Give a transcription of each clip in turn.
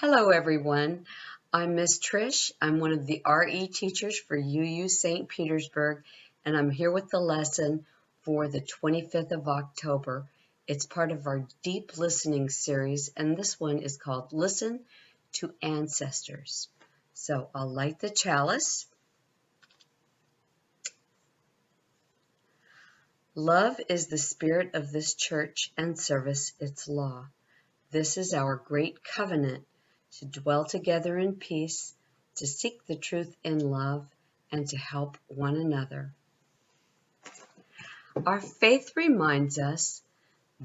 Hello, everyone. I'm Miss Trish. I'm one of the RE teachers for UU St. Petersburg, and I'm here with the lesson for the 25th of October. It's part of our Deep Listening series, and this one is called Listen to Ancestors. So I'll light the chalice. Love is the spirit of this church and service its law. This is our great covenant, to dwell together in peace, to seek the truth in love, and to help one another. Our faith reminds us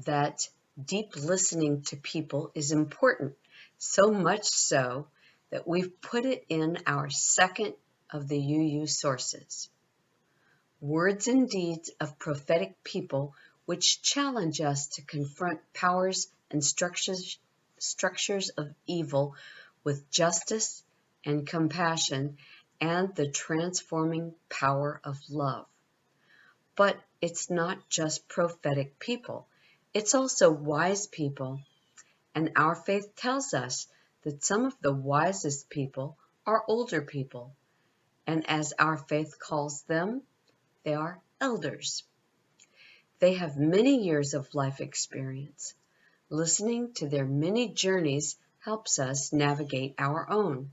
that deep listening to people is important, so much so that we've put it in our second of the UU sources. Words and deeds of prophetic people which challenge us to confront powers and structures of evil with justice and compassion and the transforming power of love. But it's not just prophetic people. It's also wise people. And our faith tells us that some of the wisest people are older people. And as our faith calls them, they are elders. They have many years of life experience. Listening to their many journeys helps us navigate our own.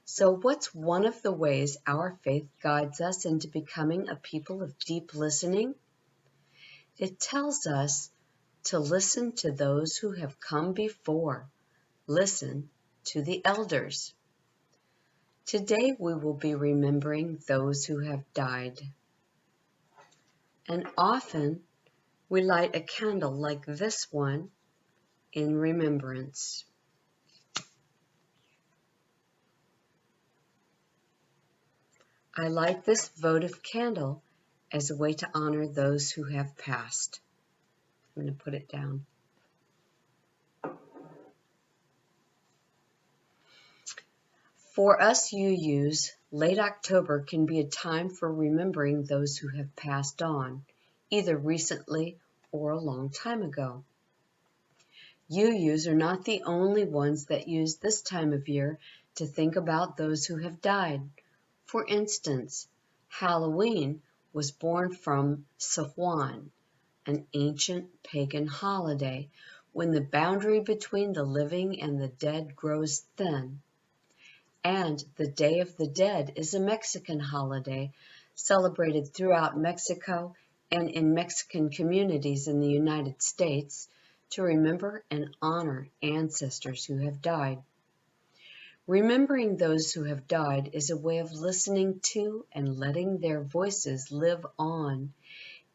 So, what's one of the ways our faith guides us into becoming a people of deep listening? It tells us to listen to those who have come before. Listen to the elders. Today we will be remembering those who have died. And often we light a candle like this one in remembrance. I light this votive candle as a way to honor those who have passed. I'm going to put it down. For us UUs, late October can be a time for remembering those who have passed on, either recently or a long time ago. UUs are not the only ones that use this time of year to think about those who have died. For instance, Halloween was born from Samhain, an ancient pagan holiday when the boundary between the living and the dead grows thin. And the Day of the Dead is a Mexican holiday celebrated throughout Mexico and in Mexican communities in the United States to remember and honor ancestors who have died. Remembering those who have died is a way of listening to and letting their voices live on.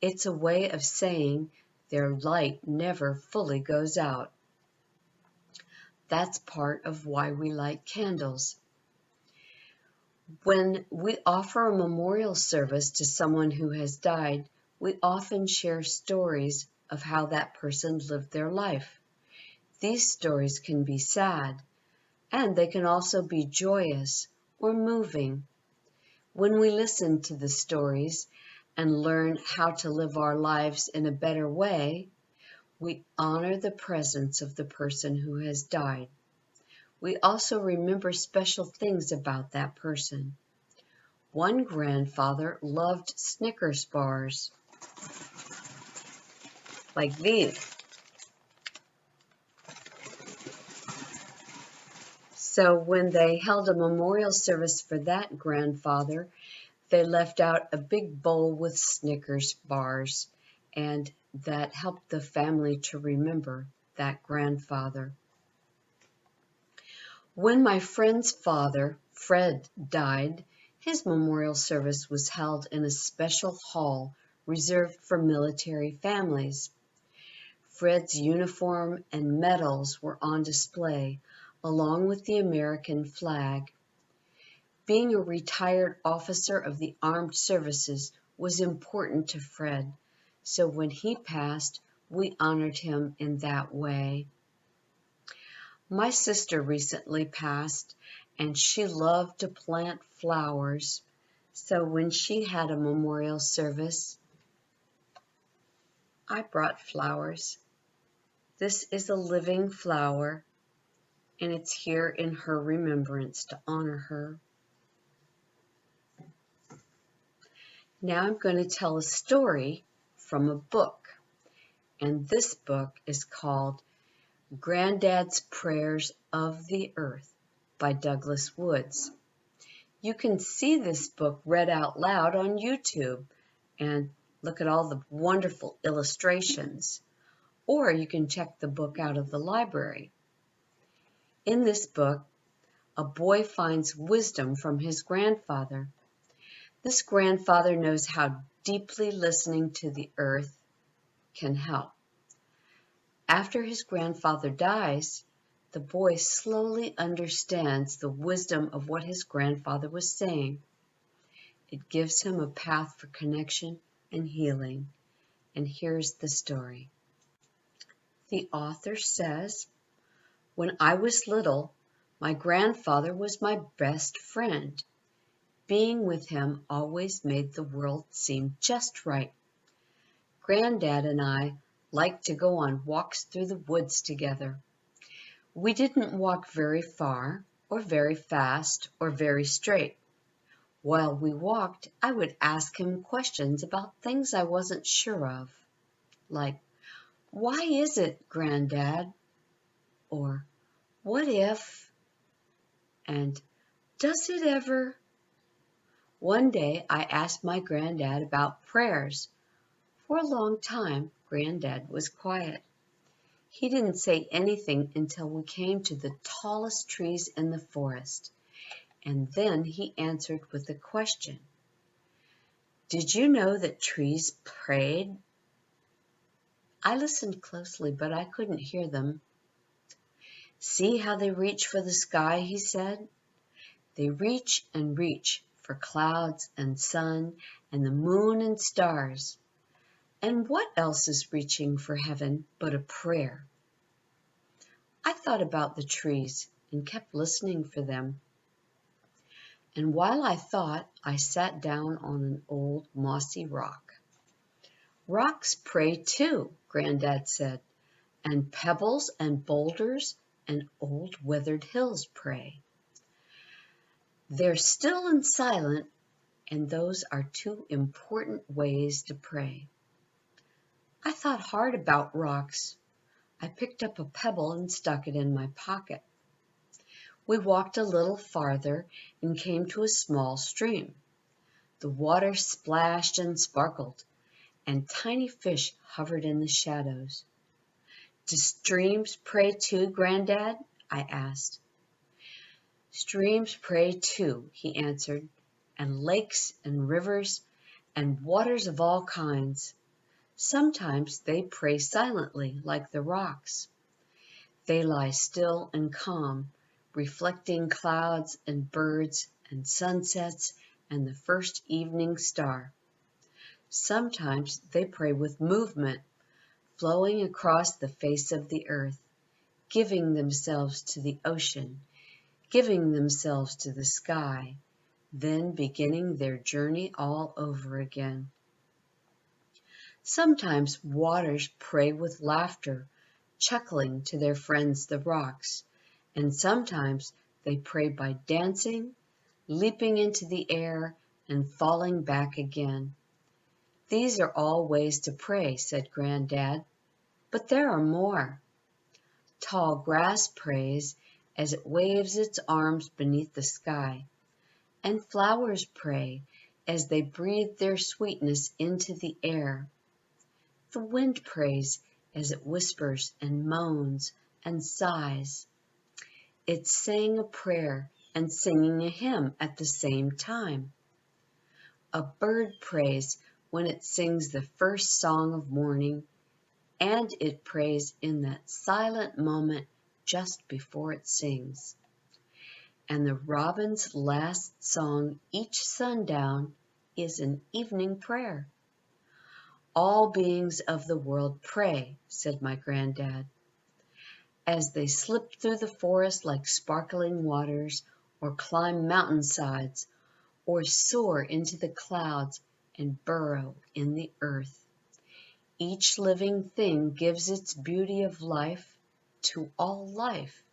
It's a way of saying their light never fully goes out. That's part of why we light candles. When we offer a memorial service to someone who has died, we often share stories of how that person lived their life. These stories can be sad, and they can also be joyous or moving. When we listen to the stories and learn how to live our lives in a better way, we honor the presence of the person who has died. We also remember special things about that person. One grandfather loved Snickers bars, like these. So when they held a memorial service for that grandfather, they left out a big bowl with Snickers bars, and that helped the family to remember that grandfather. When my friend's father, Fred, died, his memorial service was held in a special hall reserved for military families. Fred's uniform and medals were on display, along with the American flag. Being a retired officer of the armed services was important to Fred, so when he passed, we honored him in that way. My sister recently passed, and she loved to plant flowers. So when she had a memorial service, I brought flowers. This is a living flower. and it's here in her remembrance to honor her. Now I'm going to tell a story from a book, and this book is called Granddad's Prayers of the Earth by Douglas Woods. You can see this book read out loud on YouTube and look at all the wonderful illustrations, or you can check the book out of the library. In this book, a boy finds wisdom from his grandfather. This grandfather knows how deeply listening to the earth can help. After his grandfather dies, the boy slowly understands the wisdom of what his grandfather was saying. It gives him a path for connection and healing. And here's the story. The author says, "When I was little, my grandfather was my best friend. Being with him always made the world seem just right. Granddad and I liked to go on walks through the woods together. We didn't walk very far, or very fast, or very straight. While we walked, I would ask him questions about things I wasn't sure of, like, 'Why is it, Granddad?' Or, 'What if?' And, 'Does it ever?' One day I asked my granddad about prayers. For a long time, Granddad was quiet. He didn't say anything until we came to the tallest trees in the forest, and then he answered with a question. 'Did you know that trees prayed?' I listened closely, but I couldn't hear them. 'See how they reach for the sky,' he said. 'They reach and reach for clouds and sun and the moon and stars. And what else is reaching for heaven but a prayer?' I thought about the trees and kept listening for them. And while I thought, I sat down on an old mossy rock. 'Rocks pray too,' Granddad said, 'and pebbles and boulders and old weathered hills pray. They're still and silent, and those are two important ways to pray.' I thought hard about rocks. I picked up a pebble and stuck it in my pocket. We walked a little farther and came to a small stream. The water splashed and sparkled, and tiny fish hovered in the shadows. 'Do streams pray too, Granddad?' I asked. 'Streams pray too,' he answered, 'and lakes and rivers and waters of all kinds. Sometimes they pray silently like the rocks. They lie still and calm, reflecting clouds and birds and sunsets and the first evening star. Sometimes they pray with movement, flowing across the face of the earth, giving themselves to the ocean, giving themselves to the sky, then beginning their journey all over again. Sometimes waters pray with laughter, chuckling to their friends the rocks, and sometimes they pray by dancing, leaping into the air, and falling back again. These are all ways to pray,' said Granddad, 'but there are more. Tall grass prays as it waves its arms beneath the sky, and flowers pray as they breathe their sweetness into the air. The wind prays as it whispers and moans and sighs. It's saying a prayer and singing a hymn at the same time. A bird prays when it sings the first song of morning, and it prays in that silent moment just before it sings. And the robin's last song each sundown is an evening prayer.' 'All beings of the world pray,' said my granddad. As they slip through the forest like sparkling waters, or climb mountainsides, or soar into the clouds and burrow in the earth. Each living thing gives its beauty of life to all life.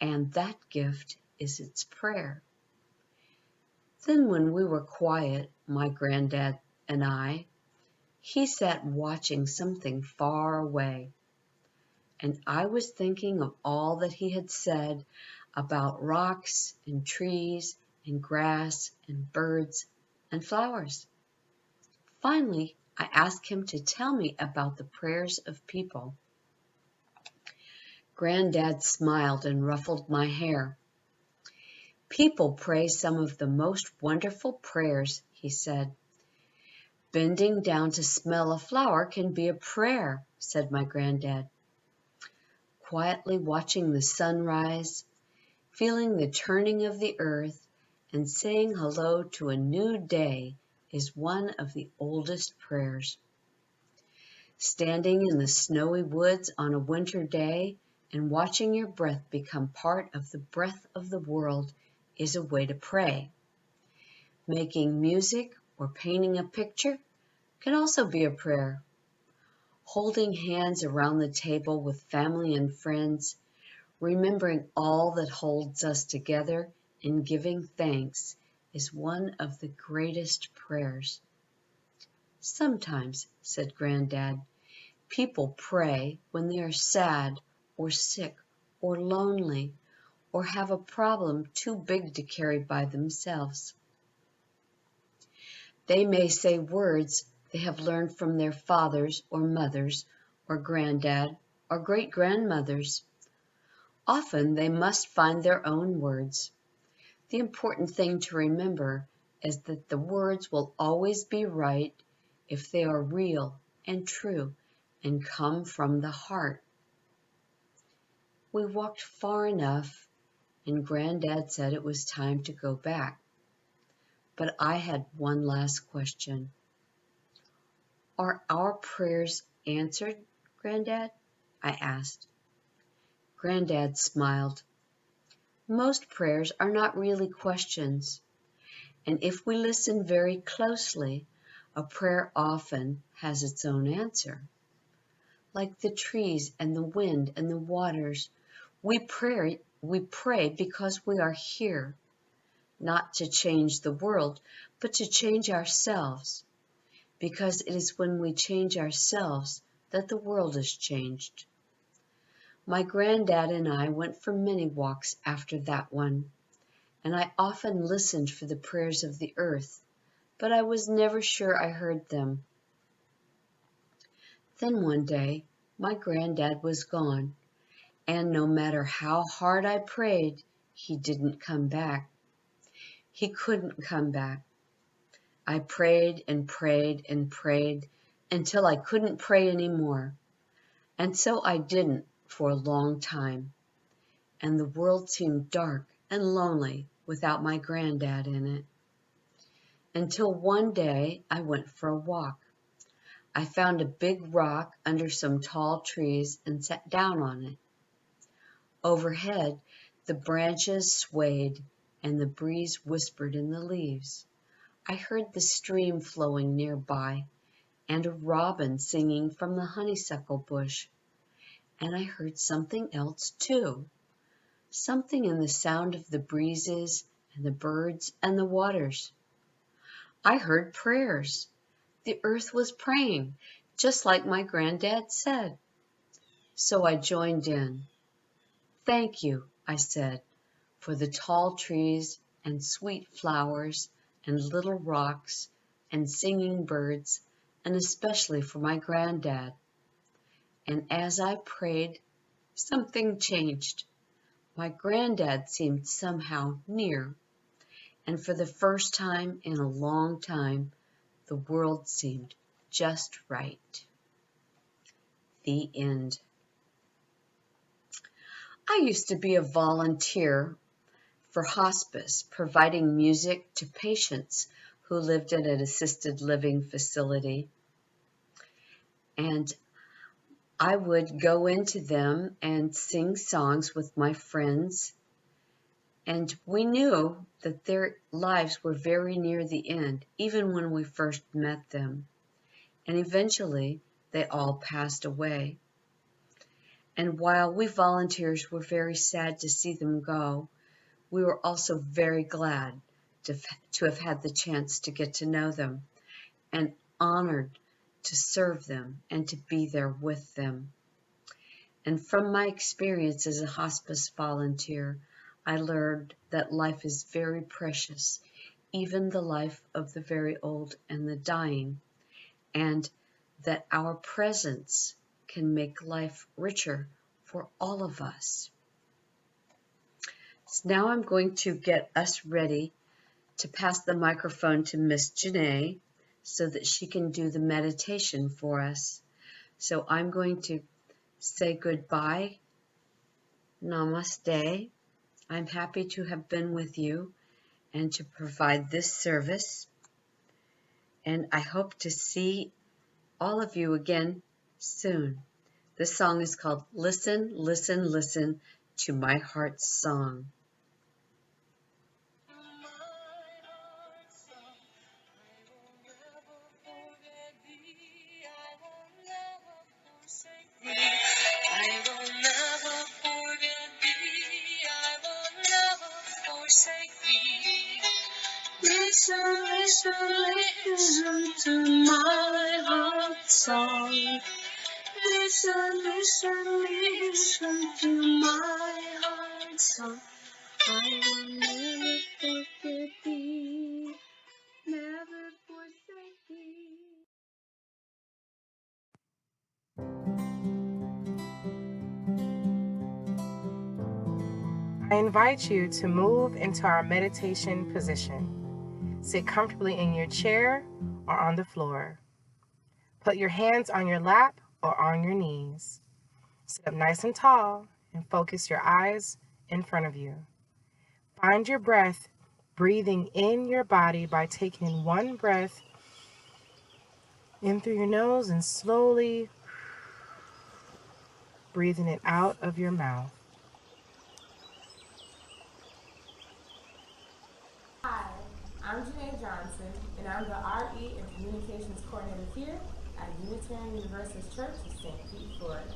and that gift is its prayer. Then when we were quiet, my granddad and I, he sat watching something far away, and I was thinking of all that he had said about rocks and trees and grass and birds and flowers. Finally, I asked him to tell me about the prayers of people. Granddad smiled and ruffled my hair. People pray some of the most wonderful prayers, he said. Bending down to smell a flower can be a prayer, said my granddad. Quietly watching the sunrise, feeling the turning of the earth, and saying hello to a new day is one of the oldest prayers. Standing in the snowy woods on a winter day and watching your breath become part of the breath of the world is a way to pray. Making music or painting a picture can also be a prayer. Holding hands around the table with family and friends, remembering all that holds us together and giving thanks is one of the greatest prayers. Sometimes, said Granddad, people pray when they are sad or sick or lonely or have a problem too big to carry by themselves. They may say words they have learned from their fathers or mothers or granddad or great-grandmothers. Often they must find their own words. The important thing to remember is that the words will always be right if they are real and true and come from the heart. We walked far enough, and Granddad said it was time to go back. But I had one last question. Are our prayers answered, Granddad? I asked. Granddad smiled. Most prayers are not really questions, and if we listen very closely, a prayer often has its own answer. Like the trees and the wind and the waters, we pray because we are here, not to change the world, but to change ourselves, because it is when we change ourselves that the world is changed. My granddad and I went for many walks after that one, and I often listened for the prayers of the earth, but I was never sure I heard them. Then one day, my granddad was gone, and no matter how hard I prayed, he didn't come back. He couldn't come back. I prayed and prayed and prayed until I couldn't pray anymore, and so I didn't for a long time, and the world seemed dark and lonely without my granddad in it. Until one day I went for a walk. I found a big rock under some tall trees and sat down on it. Overhead, the branches swayed and the breeze whispered in the leaves. I heard the stream flowing nearby and a robin singing from the honeysuckle bush. And I heard something else too, something in the sound of the breezes and the birds and the waters. I heard prayers. The earth was praying, just like my granddad said. So I joined in. Thank you, I said, for the tall trees and sweet flowers and little rocks and singing birds, and especially for my granddad. And as I prayed, something changed. My granddad seemed somehow near, and for the first time in a long time, the world seemed just right. The end. I used to be a volunteer for hospice, providing music to patients who lived in an assisted living facility. And I would go into them and sing songs with my friends. And we knew that their lives were very near the end, even when we first met them. And eventually, they all passed away. And while we volunteers were very sad to see them go, we were also very glad to have had the chance to get to know them and honored to serve them and to be there with them. And from my experience as a hospice volunteer, I learned that life is very precious, even the life of the very old and the dying, and that our presence can make life richer for all of us. So now I'm going to get us ready to pass the microphone to Miss Jeanay so that she can do the meditation for us. So I'm going to say goodbye, namaste. I'm happy to have been with you and to provide this service. And I hope to see all of you again soon. This song is called Listen, Listen, Listen to My Heart's Song. I will never forget thee. I will never forsake thee. Listen, listen, listen to my heart's song. Listen, listen, listen to my heart's song. I will never forget thee, never forsake thee. I invite you to move into our meditation position. Sit comfortably in your chair or on the floor. Put your hands on your lap or on your knees. Sit up nice and tall and focus your eyes in front of you. Find your breath breathing in your body by taking one breath in through your nose and slowly breathing it out of your mouth. Hi, I'm Jeanay Johnson, and I'm the RE and Communications Coordinator here at Unitarian Universalist Church in St. Pete, Florida.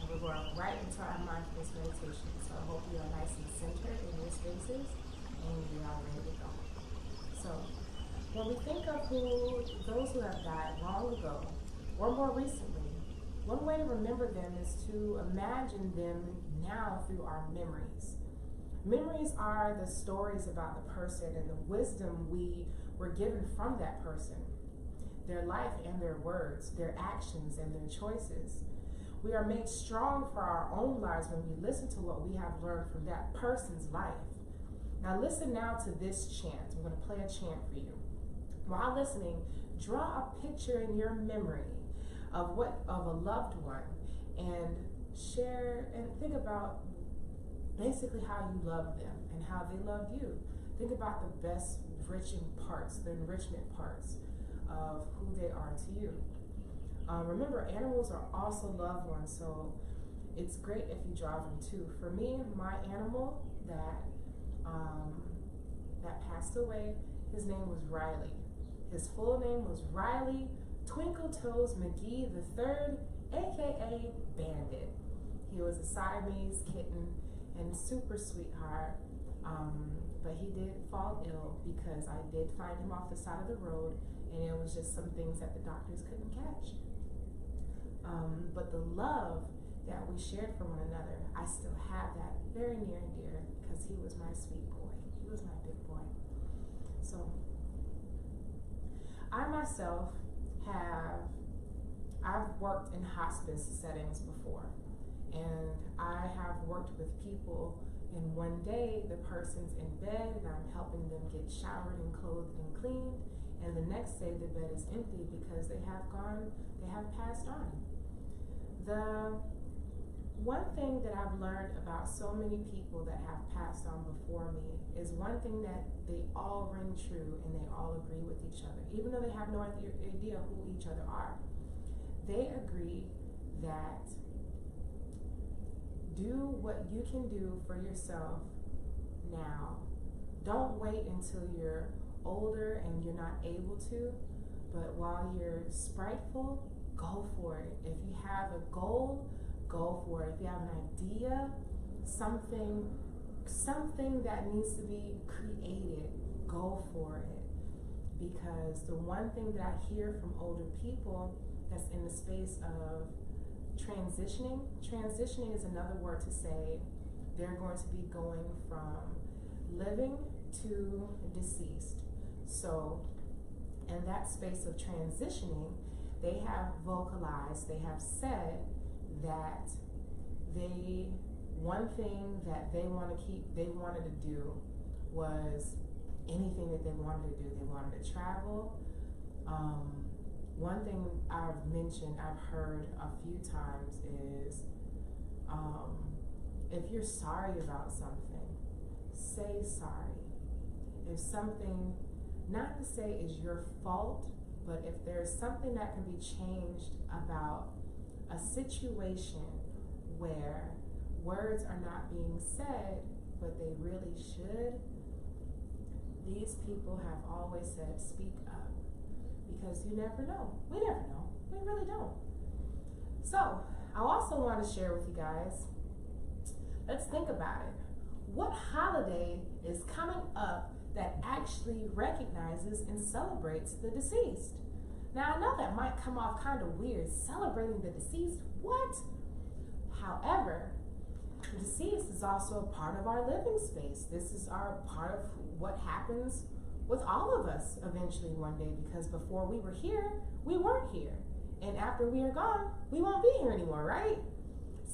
And we're going right into our mindfulness meditation, so I hope you are nice and centered in your spaces and you are ready to go. So, when we think of those who have died long ago, or more recently, one way to remember them is to imagine them now through our memories. Memories are the stories about the person and the wisdom we were given from that person, their life and their words, their actions and their choices. We are made strong for our own lives when we listen to what we have learned from that person's life. Now listen now to this chant. I'm going to play a chant for you. While listening, draw a picture in your memory of a loved one and share and think about basically how you love them and how they love you. Think about the best the enrichment parts of who they are to you. Remember, animals are also loved ones, so it's great if you draw them too. For me, my animal that passed away, his name was Riley. His full name was Riley Twinkle Toes McGee III, aka Bandit. He was a Siamese kitten and super sweetheart, but he did fall ill because I did find him off the side of the road, and it was just some things that the doctors couldn't catch. But the love that we shared for one another, I still have that very near and dear because he was my sweet boy. He was my big boy. So I myself I've worked in hospice settings before. And I have worked with people, and one day the person's in bed and I'm helping them get showered and clothed and cleaned, and the next day the bed is empty because they have passed on. The one thing that I've learned about so many people that have passed on before me is one thing that they all ring true and they all agree with each other, even though they have no idea who each other are. They agree that do what you can do for yourself now. Don't wait until you're older and you're not able to, but while you're spriteful, go for it. If you have a goal, go for it. If you have an idea, something that needs to be created, go for it. Because the one thing that I hear from older people that's in the space of transitioning is another word to say they're going to be going from living to deceased. So in that space of transitioning, they have vocalized, they have said that one thing that they wanted to do was anything that they wanted to do. They wanted to travel. One thing I've heard a few times is, if you're sorry about something, say sorry. If something, not to say is your fault, but if there's something that can be changed about a situation where words are not being said, but they really should, these people have always said, speak up. Because you never know. We never know. We really don't. So, I also want to share with you guys, let's think about it. What holiday is coming up that actually recognizes and celebrates the deceased? Now, I know that might come off kind of weird, celebrating the deceased. What? However, the deceased is also a part of our living space. This is our part of what happens with all of us eventually one day, because before we were here, we weren't here. And after we are gone, we won't be here anymore, right?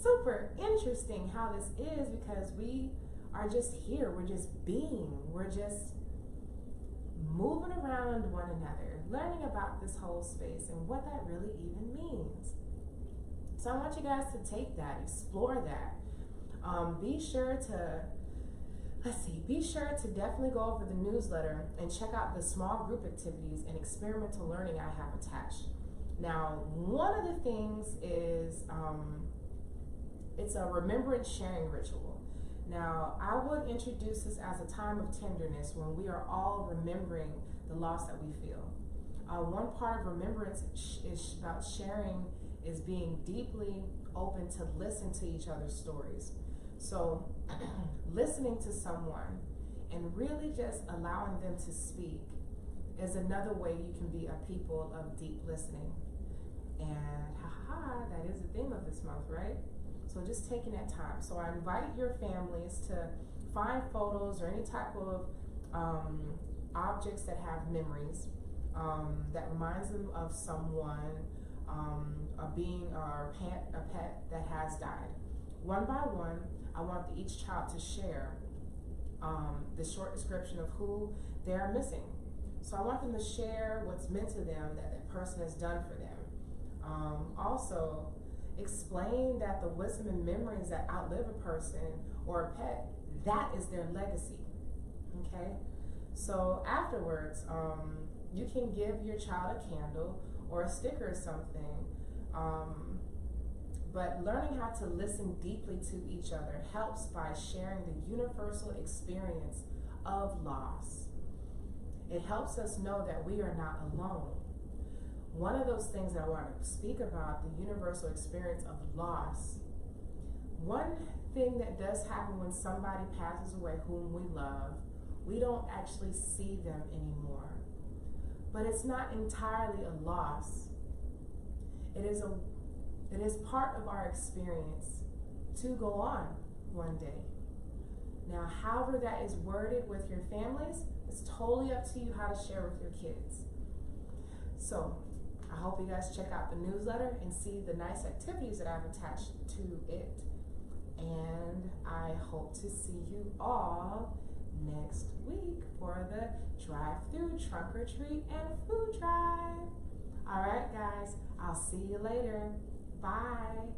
Super interesting how this is, because we are just here. We're just being. We're just moving around one another, learning about this whole space and what that really even means. So I want you guys to take that, explore that. Be sure to definitely go over the newsletter and check out the small group activities and experimental learning I have attached. Now, one of the things is, it's a remembrance sharing ritual. Now, I would introduce this as a time of tenderness when we are all remembering the loss that we feel. One part of remembrance is about sharing, is being deeply open to listen to each other's stories. So listening to someone and really just allowing them to speak is another way you can be a people of deep listening. And that is the theme of this month, right? So just taking that time. So I invite your families to find photos or any type of objects that have memories, that reminds them of someone, a being or a pet that has died. One by one, I want each child to share the short description of who they are missing. So I want them to share what's meant to them that that person has done for them. Also, explain that the wisdom and memories that outlive a person or a pet, that is their legacy. Okay? So afterwards, you can give your child a candle or a sticker or something. But learning how to listen deeply to each other helps by sharing the universal experience of loss. It helps us know that we are not alone. One of those things that I want to speak about, the universal experience of loss. One thing that does happen when somebody passes away whom we love, we don't actually see them anymore. But it's not entirely a loss. It is part of our experience to go on one day. Now, however that is worded with your families, it's totally up to you how to share with your kids. So, I hope you guys check out the newsletter and see the nice activities that I've attached to it. And I hope to see you all next week for the drive-through trunk or treat and food drive. All right, guys, I'll see you later. Bye.